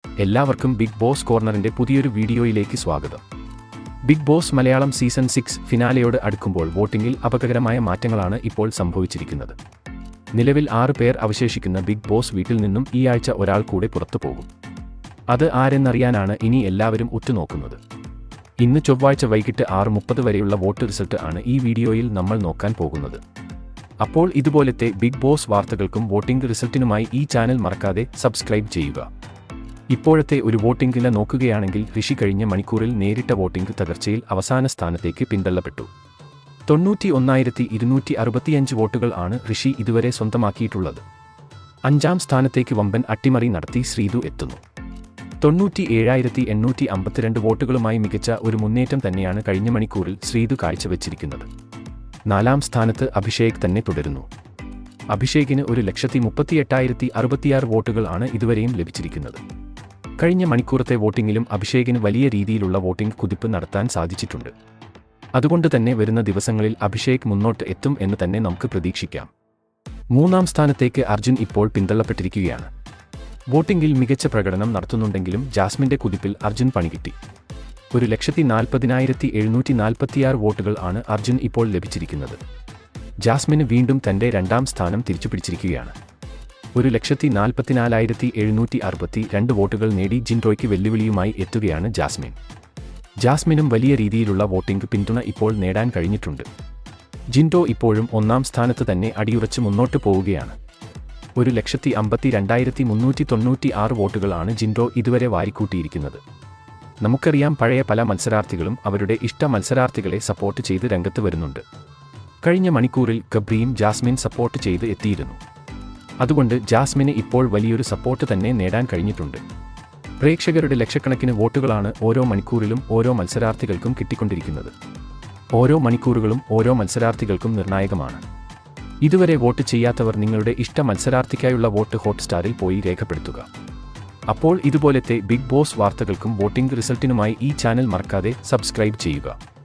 എല്ലാവർക്കും big boss കോർണറിന്റെ പുതിയൊരു വീഡിയോയിലേക്ക് സ്വാഗതം. ബിഗ് ബോസ് മലയാളം സീസൺ 6 ഫിനാലെയോട് അടുക്കുമ്പോൾ വോട്ടിംഗിൽ അപകടകരമായ മാറ്റങ്ങളാണ് ഇപ്പോൾ സംഭവിച്ചിരിക്കുന്നത്. നിലവിൽ 6 പേർ അവശേഷിക്കുന്ന ബിഗ് ബോസ് വീട്ടിൽ നിന്നും ഈ ആഴ്ച ഒരാൾ കൂടെ പുറത്തു പോകും. അത് ആരെന്നറിയാനാണ് ഇനി എല്ലാവരും ഉറ്റുനോക്കുന്നത്. ഇന്ന് ചൊവ്വാഴ്ച വൈകിട്ട് 6:30 വരെയുള്ള വോട്ട് റിസൾട്ട് ആണ് ഈ വീഡിയോയിൽ നമ്മൾ നോക്കാൻ പോകുന്നത്. അപ്പോൾ ഇതുപോലത്തെ ബിഗ് ബോസ് വാർത്തകൾക്കും വോട്ടിംഗ് റിസൾട്ടിനുമായി ഈ ചാനൽ മറക്കാതെ സബ്സ്ക്രൈബ് ചെയ്യുക. ഇപ്പോഴത്തെ ഒരു വോട്ടിംഗ് നില നോക്കുകയാണെങ്കിൽ ഋഷി കഴിഞ്ഞ മണിക്കൂറിൽ നേരിട്ട വോട്ടിംഗ് തകർച്ചയിൽ അവസാന സ്ഥാനത്തേക്ക് പിന്തള്ളപ്പെട്ടു. 91,265 വോട്ടുകൾ ആണ് ഋഷി ഇതുവരെ സ്വന്തമാക്കിയിട്ടുള്ളത്. 5ാം സ്ഥാനത്തേക്ക് വമ്പൻ അട്ടിമറി നടത്തി ശ്രീതു എത്തുന്നു. 97,852 വോട്ടുകളുമായി മികച്ച ഒരു മുന്നേറ്റം തന്നെയാണ് കഴിഞ്ഞ മണിക്കൂറിൽ ശ്രീതു കാഴ്ചവെച്ചിരിക്കുന്നത്. 4ാം സ്ഥാനത്ത് അഭിഷേക് തന്നെ തുടരുന്നു. അഭിഷേകിന് 1,38,066 വോട്ടുകൾ ആണ് ഇതുവരെയും ലഭിച്ചിരിക്കുന്നത്. കഴിഞ്ഞ മണിക്കൂറത്തെ വോട്ടിംഗിലും അഭിഷേകിന് വലിയ രീതിയിലുള്ള വോട്ടിംഗ് കുതിപ്പ് നടത്താൻ സാധിച്ചിട്ടുണ്ട്. അതുകൊണ്ട് തന്നെ വരുന്ന ദിവസങ്ങളിൽ അഭിഷേക് മുന്നോട്ട് എത്തും എന്ന് തന്നെ നമുക്ക് പ്രതീക്ഷിക്കാം. 3ാം സ്ഥാനത്തേക്ക് അർജുൻ ഇപ്പോൾ പിന്തള്ളപ്പെട്ടിരിക്കുകയാണ്. വോട്ടിംഗിൽ മികച്ച പ്രകടനം നടത്തുന്നുണ്ടെങ്കിലും ജാസ്മിന്റെ കുതിപ്പിൽ അർജുൻ പണികിട്ടി. 1,40,746 വോട്ടുകൾ ആണ് അർജുൻ ഇപ്പോൾ ലഭിച്ചിരിക്കുന്നത്. ജാസ്മിന് വീണ്ടും തന്റെ 2ാം സ്ഥാനം തിരിച്ചുപിടിച്ചിരിക്കുകയാണ്. 1,44,762 വോട്ടുകൾ നേടി ജിൻഡോയ്ക്ക് വെല്ലുവിളിയുമായി എത്തുകയാണ് ജാസ്മിൻ. ജാസ്മിനും വലിയ രീതിയിലുള്ള വോട്ടിംഗ് പിന്തുണ ഇപ്പോൾ നേടാൻ കഴിഞ്ഞിട്ടുണ്ട്. ജിൻഡോ ഇപ്പോഴും 1ാം സ്ഥാനത്ത് തന്നെ അടിയുറച്ച് മുന്നോട്ട് പോവുകയാണ്. 1,52,396 വോട്ടുകൾ ആണ് ജിൻഡോ ഇതുവരെ വാരിക്കൂട്ടിയിരിക്കുന്നത്. നമുക്കറിയാം, പഴയ പല മത്സരാർത്ഥികളും അവരുടെ ഇഷ്ട മത്സരാർത്ഥികളെ സപ്പോർട്ട് ചെയ്ത് രംഗത്ത് വരുന്നുണ്ട്. കഴിഞ്ഞ മണിക്കൂറിൽ ഗബ്രിയും ജാസ്മിൻ സപ്പോർട്ട് ചെയ്ത് എത്തിയിരുന്നു. അതുകൊണ്ട് ജാസ്മിന് ഇപ്പോൾ വലിയൊരു സപ്പോർട്ട് തന്നെ നേടാൻ കഴിഞ്ഞിട്ടുണ്ട്. പ്രേക്ഷകരുടെ ലക്ഷക്കണക്കിന് വോട്ടുകളാണ് ഓരോ മണിക്കൂറിലും ഓരോ മത്സരാർത്ഥികൾക്കും കിട്ടിക്കൊണ്ടിരിക്കുന്നത്. ഓരോ മണിക്കൂറുകളും ഓരോ മത്സരാർത്ഥികൾക്കും നിർണായകമാണ്. ഇതുവരെ വോട്ട് ചെയ്യാത്തവർ നിങ്ങളുടെ ഇഷ്ട മത്സരാർത്ഥിക്കായുള്ള വോട്ട് ഹോട്ട്സ്റ്റാറിൽ പോയി രേഖപ്പെടുത്തുക. അപ്പോൾ ഇതുപോലത്തെ ബിഗ് ബോസ് വാർത്തകൾക്കും വോട്ടിംഗ് റിസൾട്ടിനുമായി ഈ ചാനൽ മറക്കാതെ സബ്സ്ക്രൈബ് ചെയ്യുക.